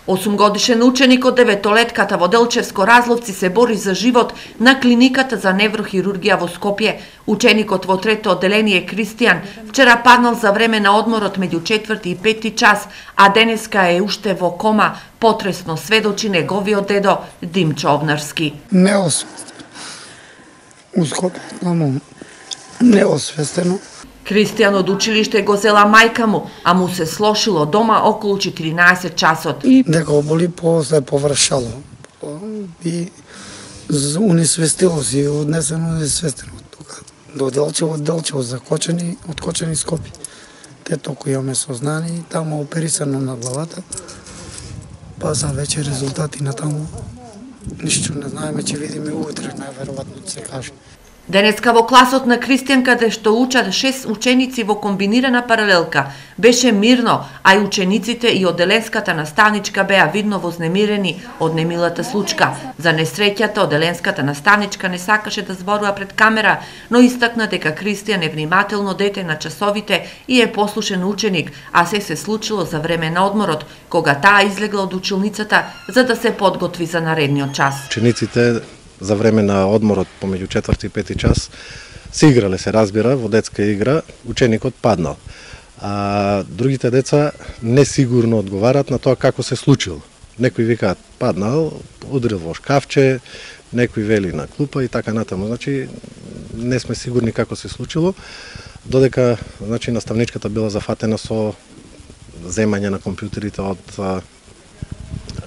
8-годишен ученик од деветолетката во Делчевско Разловци се бори за живот на клиниката за неврохирургија во Скопје. Ученикот во трето одделение Кристијан вчера паднал за време на одморот меѓу 4 и 5 час, а денеска е уште во кома, потресно сведочи неговиот дедо Димчо Овнарски. Неосвестено. У Скопје, тамо неосвестено. Кристијан од училиште го зела мајка му, а му се слошило дома околу 14 часот. И дека боли се површало. И унисвестило си, однесено унисвестено тука. До Делчево закочени, откочени Скопје. Те толку имаме сознание, тамо оперисано на главата. Па за вече резултати на таму. Ништо не знаеме, ќе видиме утре, најверојатно се каже. Денеска во класот на Кристијан, каде што учат 6 ученици во комбинирана паралелка, беше мирно, а и учениците и одделенската наставничка беа видно вознемирени од немилата случка. За несреќата, одделенската наставничка не сакаше да зборува пред камера, но истакна дека Кристијан е внимателно дете на часовите и е послушен ученик, а се случило за време на одморот, кога таа излегла од училницата за да се подготви за наредниот час. Учениците за време на одморот помеѓу 4 и 5 час се играле, се разбира, во детска игра, ученикот паднал. А другите деца несигурно одговарат на тоа како се случило. Некои викаат паднал, удрил во шкафче, некои вели на клупа и така натаму. Значи, не сме сигурни како се случило, додека значи, наставничката била зафатена со земање на компјутерите од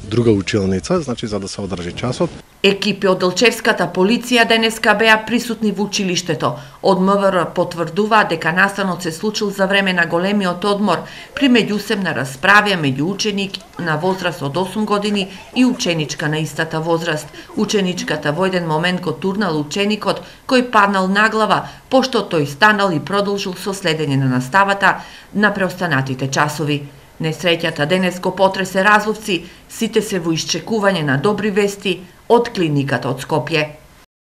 друга училница, значи за да се одржи часот. Екипи од Делчевската полиција денеска беа присутни во училиштето. Од МВР потврдуваат дека настанот се случил за време на големиот одмор при меѓусебна расправа меѓу ученик на возраст од 8 години и ученичка на истата возраст. Ученичката во еден момент го турнал ученикот кој паднал на глава, пошто тој станал и продолжил со следење на наставата на преостанатите часови. Несреќата денес го потресе Разловци, сите се во исчекување на добри вести од клиниката од Скопје.